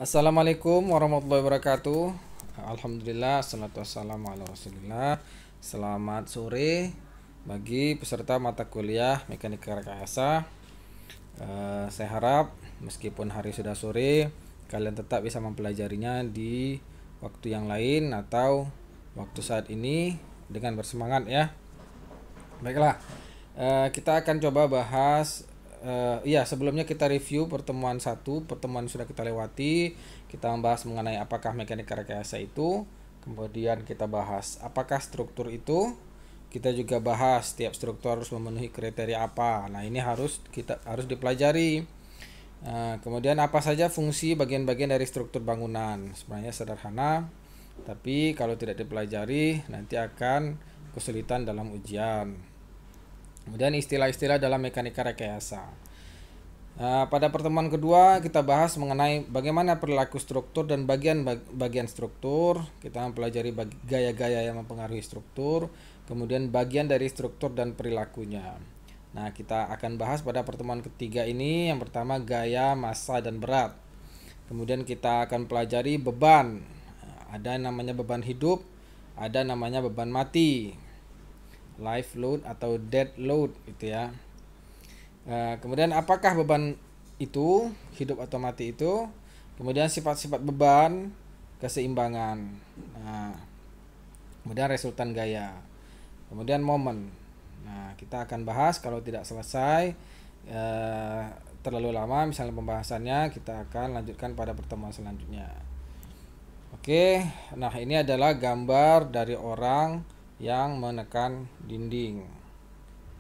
Assalamualaikum warahmatullahi wabarakatuh. Alhamdulillah, salatu wassalamu ala rasulillah. Selamat sore bagi peserta mata kuliah Mekanika Rekayasa. Saya harap meskipun hari sudah sore, kalian tetap bisa mempelajarinya di waktu yang lain atau waktu saat ini dengan bersemangat ya. Baiklah, kita akan coba bahas. Sebelumnya kita review pertemuan 1. Pertemuan sudah kita lewati. Kita membahas mengenai apakah mekanika rekayasa itu. Kemudian kita bahas apakah struktur itu. Kita juga bahas setiap struktur harus memenuhi kriteria apa. Nah, ini harus dipelajari. Kemudian apa saja fungsi bagian-bagian dari struktur bangunan. Sebenarnya sederhana, tapi kalau tidak dipelajari nanti akan kesulitan dalam ujian. Kemudian istilah-istilah dalam mekanika rekayasa. Pada pertemuan kedua kita bahas mengenai bagaimana perilaku struktur dan bagian struktur. Kita mempelajari gaya-gaya yang mempengaruhi struktur, kemudian bagian dari struktur dan perilakunya. Nah, kita akan bahas pada pertemuan ketiga ini. Yang pertama gaya, massa, dan berat. Kemudian kita akan pelajari beban. Ada namanya beban hidup, ada namanya beban mati, live load atau dead load gitu ya. Kemudian apakah beban itu, hidup atau mati itu, kemudian sifat-sifat beban, keseimbangan, kemudian resultan gaya, kemudian momen. Nah, kita akan bahas. Kalau tidak selesai terlalu lama misalnya pembahasannya, kita akan lanjutkan pada pertemuan selanjutnya. Oke, nah ini adalah gambar dari orang yang menekan dinding.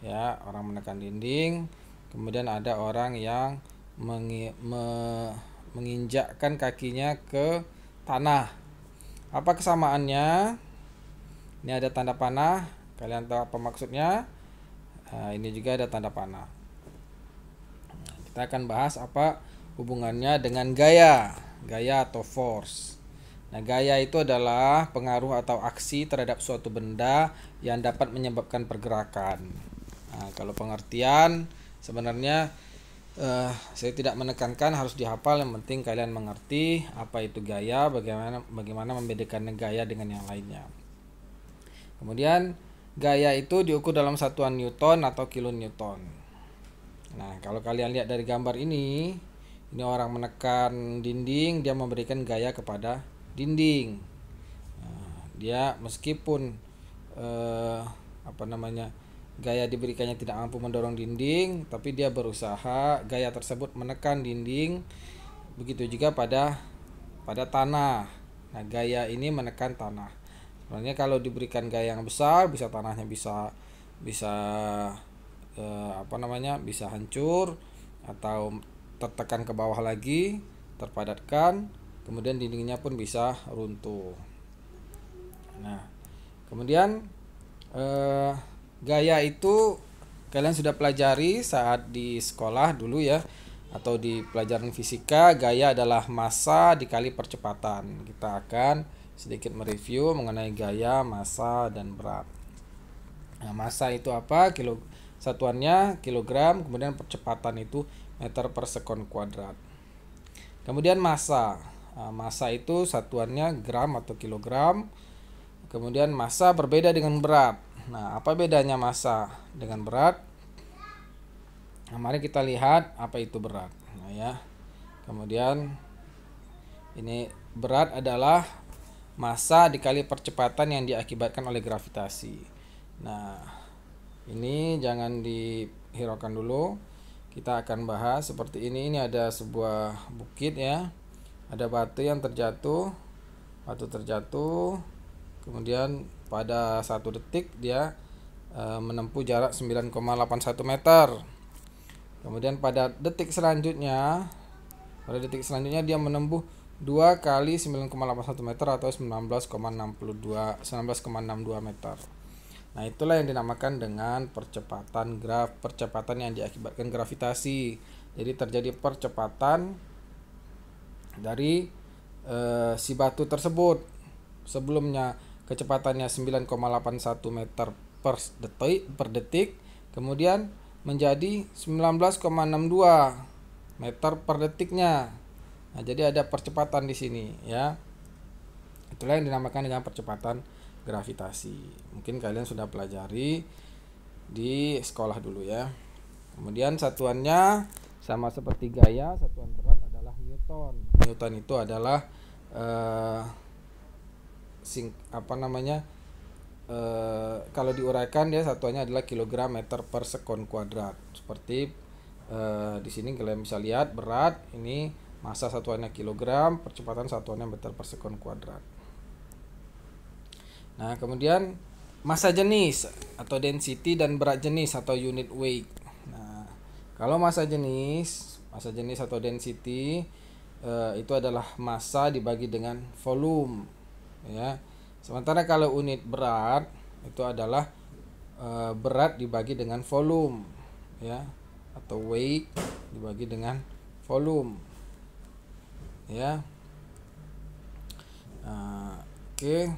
Ya, orang menekan dinding. Kemudian ada orang yang menginjakkan kakinya ke tanah. Apa kesamaannya? Ini ada tanda panah. Kalian tahu apa maksudnya? Ini juga ada tanda panah. Kita akan bahas apa hubungannya dengan gaya atau force. Nah, gaya itu adalah pengaruh atau aksi terhadap suatu benda yang dapat menyebabkan pergerakan. Nah, kalau pengertian sebenarnya saya tidak menekankan harus dihafal, yang penting kalian mengerti apa itu gaya, bagaimana membedakan gaya dengan yang lainnya. Kemudian gaya itu diukur dalam satuan Newton atau kilonewton. Nah, kalau kalian lihat dari gambar ini orang menekan dinding, dia memberikan gaya kepada dinding. Dia meskipun gaya diberikannya tidak mampu mendorong dinding, tapi dia berusaha gaya tersebut menekan dinding. Begitu juga pada tanah. Nah, gaya ini menekan tanah. Sebenarnya kalau diberikan gaya yang besar, bisa tanahnya bisa hancur atau tertekan ke bawah lagi, terpadatkan, kemudian dindingnya pun bisa runtuh. Nah, kemudian gaya itu kalian sudah pelajari saat di sekolah dulu ya, atau di pelajaran fisika. Gaya adalah massa dikali percepatan. Kita akan sedikit mereview mengenai gaya, massa, dan berat. Nah, massa itu apa? Satuannya kilogram, kemudian percepatan itu meter per sekon kuadrat. Kemudian massa. Massa itu satuannya gram atau kilogram. Kemudian massa berbeda dengan berat. Nah, apa bedanya massa dengan berat? Nah, mari kita lihat apa itu berat. Nah, ya. Kemudian ini berat adalah massa dikali percepatan yang diakibatkan oleh gravitasi. Nah, ini jangan dihiraukan dulu. Kita akan bahas seperti ini. Ini ada sebuah bukit ya. Ada batu yang terjatuh. Kemudian pada 1 detik dia menempuh jarak 9,81 meter. Kemudian pada detik selanjutnya dia menempuh 2 kali 9,81 meter atau 19,62 meter. Nah, itulah yang dinamakan dengan percepatan yang diakibatkan gravitasi. Jadi terjadi percepatan dari si batu tersebut. Sebelumnya kecepatannya 9,81 meter per detik, kemudian menjadi 19,62 meter per detiknya. Nah, jadi ada percepatan di sini ya. Itulah yang dinamakan dengan percepatan gravitasi. Mungkin kalian sudah pelajari di sekolah dulu ya. Kemudian satuannya sama seperti gaya, satuan berat adalah Newton. Newton itu adalah kalau diuraikan dia satuannya adalah kilogram meter per sekon kuadrat. Seperti di sini kalian bisa lihat berat ini massa satuannya kilogram, percepatan satuannya meter per sekon kuadrat. Nah, kemudian massa jenis atau density dan berat jenis atau unit weight. Nah, kalau massa jenis atau density itu adalah massa dibagi dengan volume, ya. Sementara kalau unit berat itu adalah berat dibagi dengan volume, ya, atau weight dibagi dengan volume, ya. Oke.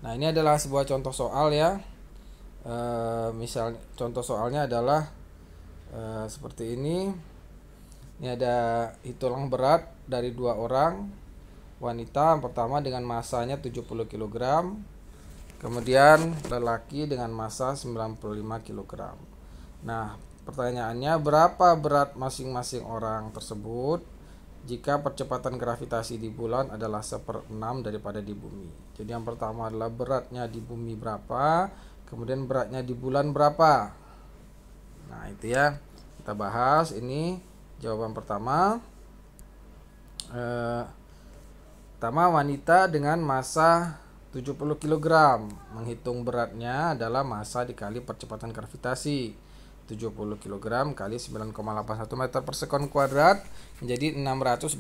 Nah, ini adalah sebuah contoh soal ya. Misal contoh soalnya adalah seperti ini. Ini ada tulang berat dari 2 orang wanita. Yang pertama dengan massanya 70 kg, kemudian lelaki dengan massa 95 kg. Nah, pertanyaannya berapa berat masing-masing orang tersebut jika percepatan gravitasi di bulan adalah 1/6 daripada di bumi. Jadi yang pertama adalah beratnya di bumi berapa, kemudian beratnya di bulan berapa. Nah, itu ya. Kita bahas ini jawaban pertama. Pertama, wanita dengan massa 70 kg. Menghitung beratnya adalah massa dikali percepatan gravitasi. 70 kg kali 9,81 meter per sekon kuadrat menjadi 686,7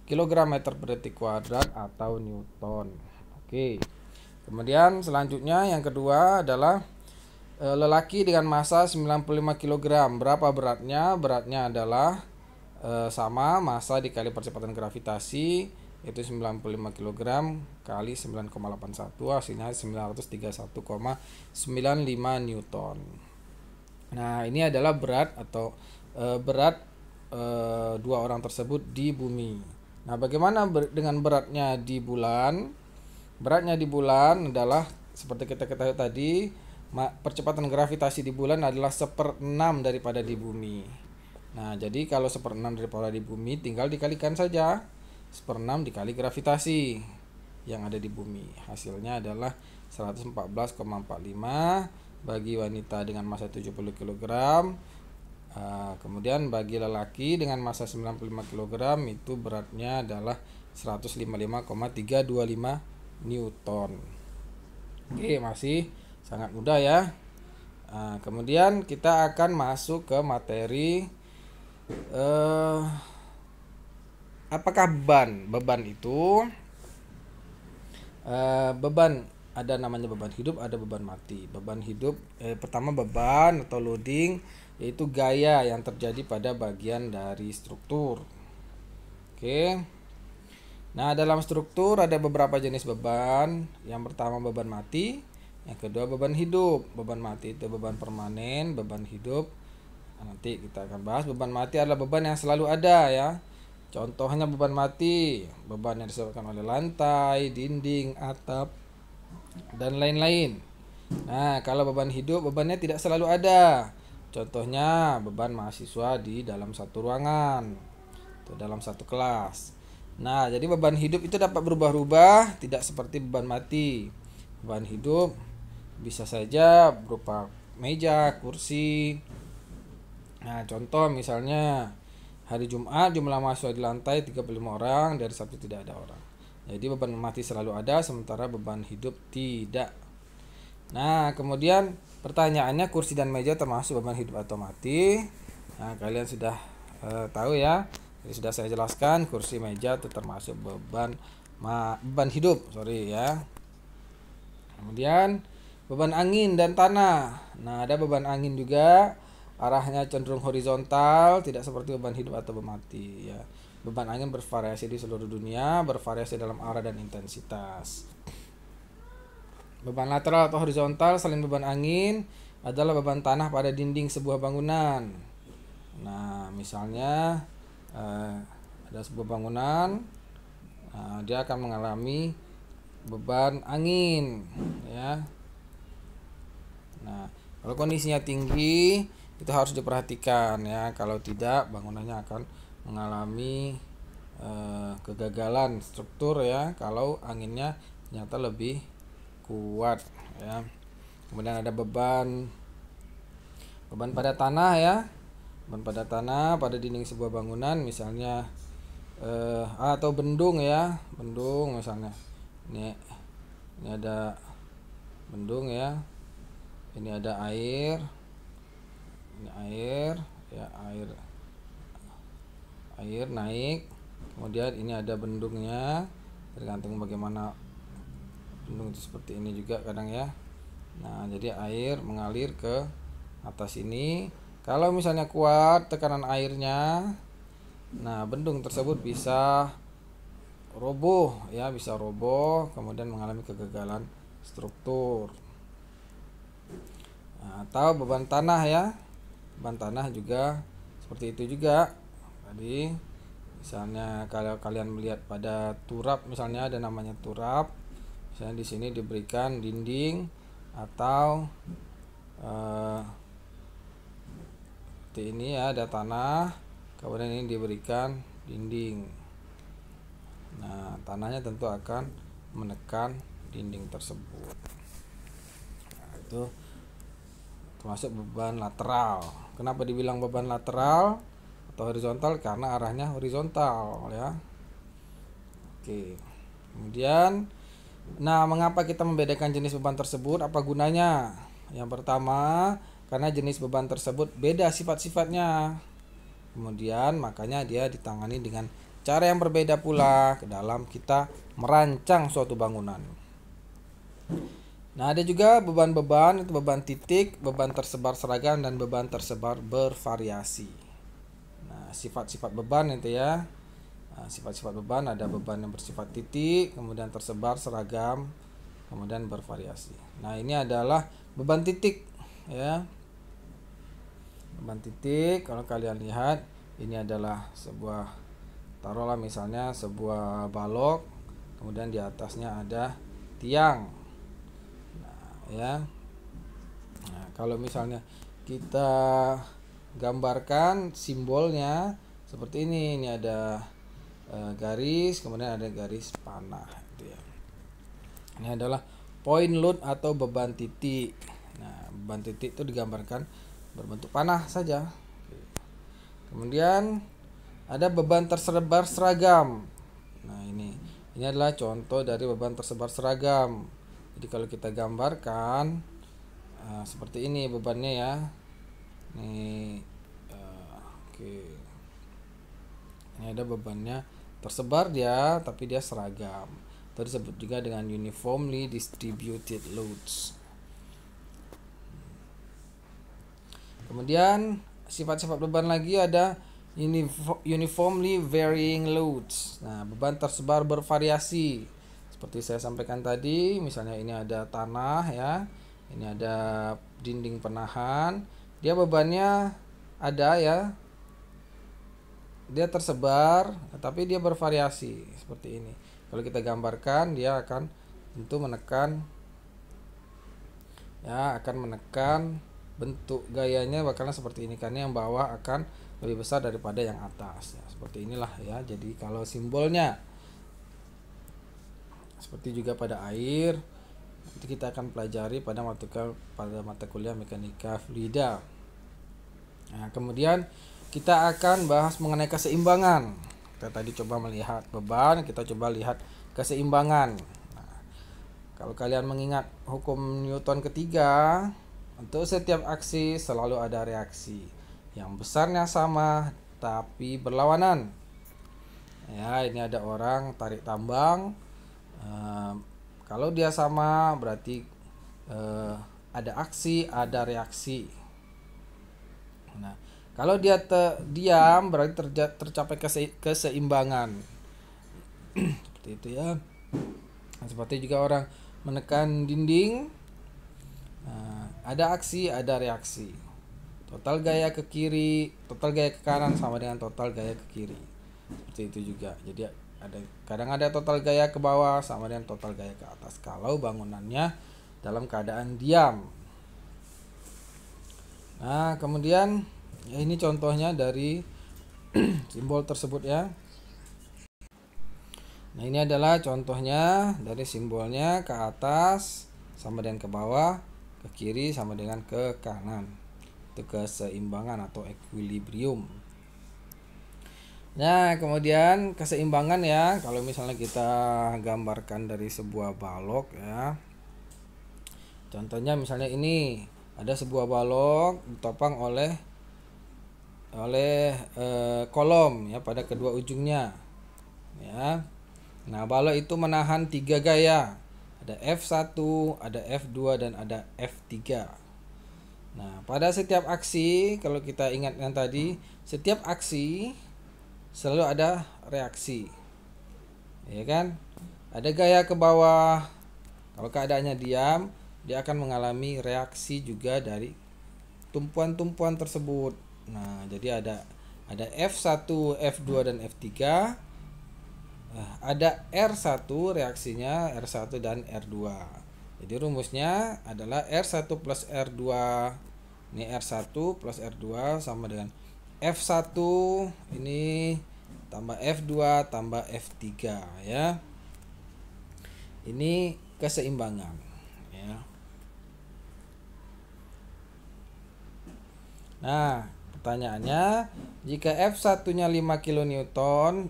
kg meter per detik kuadrat atau Newton. Oke. Kemudian selanjutnya yang kedua adalah lelaki dengan massa 95 kg. Berapa beratnya? Beratnya adalah sama massa dikali percepatan gravitasi, yaitu 95 kg kali 9,81, hasilnya 931,95 Newton. Nah, ini adalah berat atau berat 2 orang tersebut di bumi. Nah, bagaimana dengan beratnya di bulan? Beratnya di bulan adalah seperti kita ketahui tadi, percepatan gravitasi di bulan adalah 1/6 daripada di bumi. Nah, jadi kalau 1/6 daripada di bumi tinggal dikalikan saja 1/6 dikali gravitasi yang ada di bumi. Hasilnya adalah 114,45 bagi wanita dengan massa 70 kg. Kemudian bagi lelaki dengan massa 95 kg itu beratnya adalah 155,325 Newton. Oke, masih sangat mudah ya. Kemudian kita akan masuk ke materi apakah beban itu beban, ada namanya beban hidup, ada beban mati. Beban hidup pertama beban atau loading, yaitu gaya yang terjadi pada bagian dari struktur. Oke. Nah, dalam struktur ada beberapa jenis beban. Yang pertama beban mati, yang kedua beban hidup. Beban mati itu beban permanen, beban hidup nanti kita akan bahas. Beban mati adalah beban yang selalu ada ya. Contohnya beban mati, beban yang disebabkan oleh lantai, dinding, atap, dan lain-lain. Nah, kalau beban hidup, bebannya tidak selalu ada. Contohnya beban mahasiswa di dalam satu ruangan atau dalam satu kelas. Nah, jadi beban hidup itu dapat berubah-ubah, tidak seperti beban mati. Beban hidup bisa saja berupa meja, kursi. Nah, contoh misalnya hari Jumat jumlah mahasiswa di lantai 35 orang, dari Sabtu tidak ada orang. Jadi beban mati selalu ada, sementara beban hidup tidak. Nah, kemudian pertanyaannya kursi dan meja termasuk beban hidup atau mati? Nah, kalian sudah tahu ya. Jadi sudah saya jelaskan, kursi meja itu termasuk beban hidup, ya. Kemudian beban angin dan tanah. Nah, ada beban angin juga, arahnya cenderung horizontal, tidak seperti beban hidup atau beban mati ya. Beban angin bervariasi di seluruh dunia, bervariasi dalam arah dan intensitas. Beban lateral atau horizontal selain beban angin adalah beban tanah pada dinding sebuah bangunan. Nah, misalnya eh, ada sebuah bangunan, dia akan mengalami beban angin, ya. Nah, kalau kondisinya tinggi itu harus diperhatikan, ya. Kalau tidak, bangunannya akan mengalami kegagalan struktur, ya. Kalau anginnya ternyata lebih kuat, ya. Kemudian ada beban pada tanah, ya. Beban pada tanah pada dinding sebuah bangunan, misalnya atau bendung, ya. Bendung misalnya. Ini ada bendung, ya. Ini ada air. Ini air, ya, air naik. Kemudian ini ada bendungnya, tergantung bagaimana bendung itu, seperti ini juga kadang, ya. Nah, jadi air mengalir ke atas ini. Kalau misalnya kuat tekanan airnya, nah bendung tersebut bisa roboh, ya, bisa roboh, kemudian mengalami kegagalan struktur. Nah, atau beban tanah, ya. Beban tanah juga seperti itu juga. Tadi misalnya kalau kalian melihat pada turap, misalnya ada namanya turap. Misalnya di sini diberikan dinding atau seperti ini, ya, ada tanah, kemudian ini diberikan dinding. Nah, tanahnya tentu akan menekan dinding tersebut. Nah, itu termasuk beban lateral. Kenapa dibilang beban lateral atau horizontal? Karena arahnya horizontal, ya. Oke. Kemudian, nah, mengapa kita membedakan jenis beban tersebut? Apa gunanya? Yang pertama, karena jenis beban tersebut beda sifat-sifatnya. Kemudian makanya dia ditangani dengan cara yang berbeda pula ke dalam kita merancang suatu bangunan. Nah, ada juga beban-beban, itu beban titik, beban tersebar seragam, dan beban tersebar bervariasi. Nah, sifat-sifat beban itu, ya. Nah, sifat-sifat beban ada beban yang bersifat titik, kemudian tersebar seragam, kemudian bervariasi. Nah, ini adalah beban titik, ya. Beban titik, kalau kalian lihat, ini adalah sebuah, taruhlah misalnya sebuah balok, kemudian di atasnya ada tiang. Ya. Nah, kalau misalnya kita gambarkan simbolnya seperti ini. Ini ada garis, kemudian ada garis panah, gitu, ya. Ini adalah point load atau beban titik. Nah, beban titik itu digambarkan berbentuk panah saja. Kemudian ada beban tersebar seragam. Nah, ini adalah contoh dari beban tersebar seragam. Jadi kalau kita gambarkan seperti ini bebannya, ya. Ini oke. Ini ada bebannya tersebar dia, tapi dia seragam. Itu disebut juga dengan uniformly distributed loads. Kemudian sifat-sifat beban lagi ada uniformly varying loads. Nah, beban tersebar bervariasi. Seperti saya sampaikan tadi, misalnya ini ada tanah, ya. Ini ada dinding penahan. Dia bebannya ada, ya. Dia tersebar, tapi dia bervariasi seperti ini. Kalau kita gambarkan, dia akan tentu menekan, ya, akan menekan, bentuk gayanya bakalan seperti ini, karena yang bawah akan lebih besar daripada yang atas, ya. Seperti inilah, ya. Jadi kalau simbolnya seperti juga pada air, nanti kita akan pelajari pada mata kuliah mekanika fluida. Nah, kemudian kita akan bahas mengenai keseimbangan. Kita tadi coba melihat beban, kita coba lihat keseimbangan. Nah, kalau kalian mengingat hukum Newton ketiga, untuk setiap aksi selalu ada reaksi yang besarnya sama tapi berlawanan. Ya, ini ada orang tarik tambang. Kalau dia sama berarti ada aksi, ada reaksi. Nah, kalau dia diam berarti tercapai keseimbangan. Seperti itu, ya. Nah, seperti juga orang menekan dinding. Nah, ada aksi, ada reaksi. Total gaya ke kiri, total gaya ke kanan sama dengan total gaya ke kiri. Seperti itu juga. Jadi kadang ada total gaya ke bawah sama dengan total gaya ke atas kalau bangunannya dalam keadaan diam. Nah, kemudian ya ini contohnya dari simbol tersebut ya. Nah, ini adalah contohnya dari simbolnya ke atas sama dengan ke bawah, ke kiri sama dengan ke kanan. Itu keseimbangan atau equilibrium. Nah, kemudian keseimbangan ya, kalau misalnya kita gambarkan dari sebuah balok ya. Contohnya misalnya ini ada sebuah balok ditopang oleh kolom ya pada kedua ujungnya. Ya. Nah, balok itu menahan 3 gaya. Ada F1, ada F2 dan ada F3. Nah, pada setiap aksi, kalau kita ingatkan tadi, setiap aksi selalu ada reaksi. Ya kan? Ada gaya ke bawah. Kalau keadaannya diam, dia akan mengalami reaksi juga dari tumpuan-tumpuan tersebut. Nah, jadi ada F1, F2 dan F3. Ada R1 reaksinya R1 dan R2. Jadi rumusnya adalah R1 plus R2. Ini R1 plus R2 sama dengan F1 ini tambah F2 tambah F3 ya. Ini keseimbangan ya. Nah, pertanyaannya, jika F1-nya 5 kN,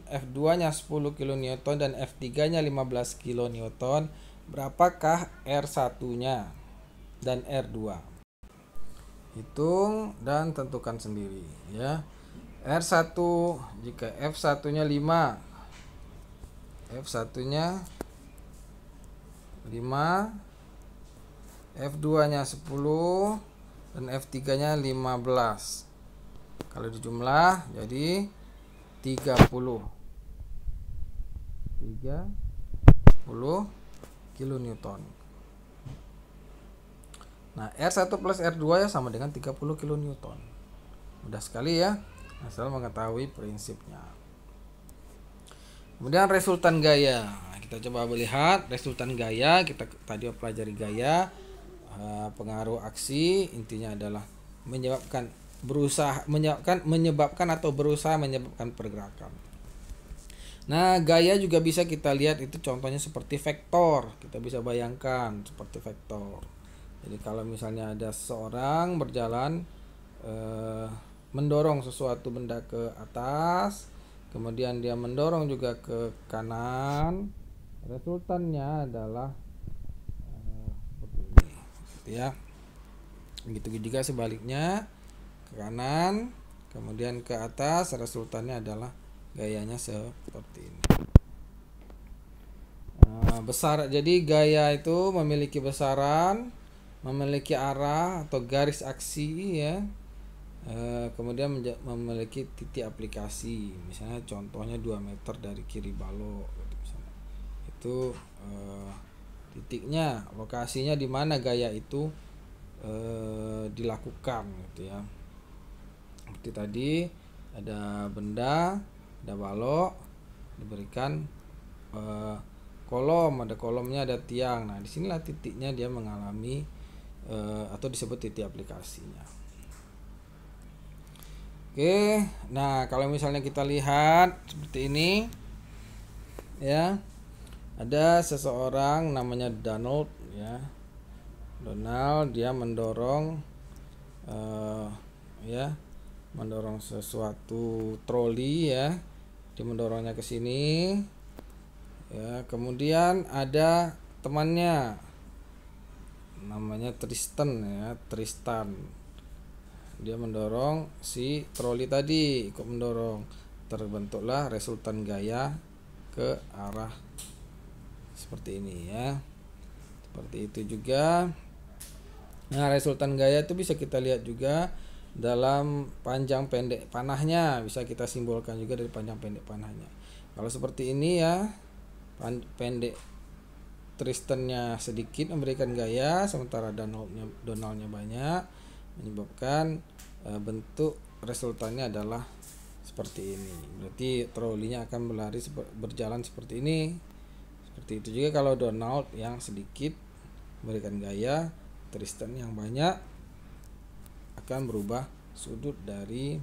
F2-nya 10 kN dan F3-nya 15 kN, berapakah R1-nya dan R2? Hitung dan tentukan sendiri ya. R1 jika F1-nya 5, F1-nya 5, F2-nya 10 dan F3-nya 15. Kalau dijumlah jadi 30 kilonewton. Nah, R1 plus R2 ya sama dengan 30 kilonewton. Mudah sekali ya, asal mengetahui prinsipnya. Kemudian resultan gaya. Nah, kita coba melihat resultan gaya. Kita tadi pelajari gaya. Pengaruh aksi intinya adalah menyebabkan atau berusaha menyebabkan pergerakan. Nah, gaya juga bisa kita lihat itu contohnya seperti vektor. Kita bisa bayangkan seperti vektor. Jadi kalau misalnya ada seseorang berjalan mendorong sesuatu benda ke atas, kemudian dia mendorong juga ke kanan, resultannya adalah ya. Begitu juga sebaliknya ke kanan kemudian ke atas, resultannya adalah gayanya seperti ini. Besar, jadi gaya itu memiliki besaran, memiliki arah atau garis aksi ya. Kemudian memiliki titik aplikasi, misalnya contohnya 2 meter dari kiri balok misalnya. Itu titiknya, lokasinya di mana gaya itu dilakukan gitu ya. Seperti tadi ada benda, ada balok, diberikan kolom, ada kolomnya, ada tiang. Nah, disinilah titiknya dia mengalami atau disebut titik aplikasinya. Oke, nah kalau misalnya kita lihat seperti ini ya. Ada seseorang namanya Donald ya. Donald dia mendorong mendorong sesuatu troli ya. Dia mendorongnya ke sini. Ya, kemudian ada temannya namanya Tristan ya, Tristan. Dia mendorong si troli tadi, ikut mendorong. Terbentuklah resultan gaya ke arah seperti ini ya. Seperti itu juga. Nah, resultan gaya itu bisa kita lihat juga dalam panjang pendek panahnya, bisa kita simbolkan juga dari panjang pendek panahnya. Kalau seperti ini ya, pendek Tristannya sedikit memberikan gaya, sementara Donaldnya banyak, menyebabkan bentuk resultannya adalah seperti ini. Berarti trolinya akan berjalan seperti ini. Seperti itu juga kalau Donald yang sedikit memberikan gaya, Tristan yang banyak akan berubah sudut dari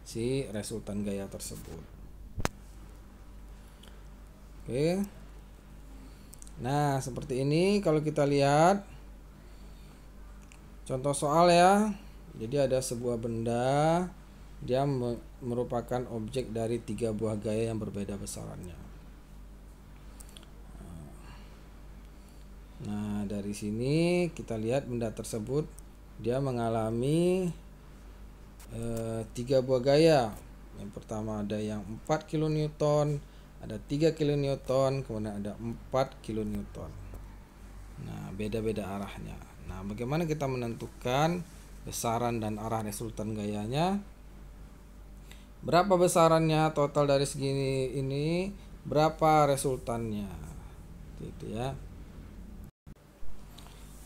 si resultan gaya tersebut. Oke. Nah, seperti ini kalau kita lihat contoh soal ya. Jadi ada sebuah benda, dia merupakan objek dari 3 buah gaya yang berbeda besarannya. Nah, dari sini kita lihat benda tersebut dia mengalami 3 buah gaya. Yang pertama ada yang 4 kN, ada 3 kN, kemudian ada 4 kN. Nah, beda-beda arahnya. Nah, bagaimana kita menentukan besaran dan arah resultan gayanya? Berapa besarannya total dari segini ini, berapa resultannya? Gitu ya.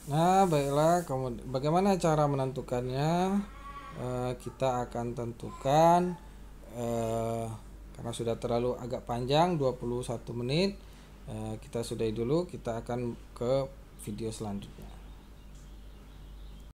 Nah, baiklah, bagaimana cara menentukannya? Kita akan tentukan karena sudah terlalu agak panjang 21 menit, kita sudahi dulu, kita akan ke video selanjutnya.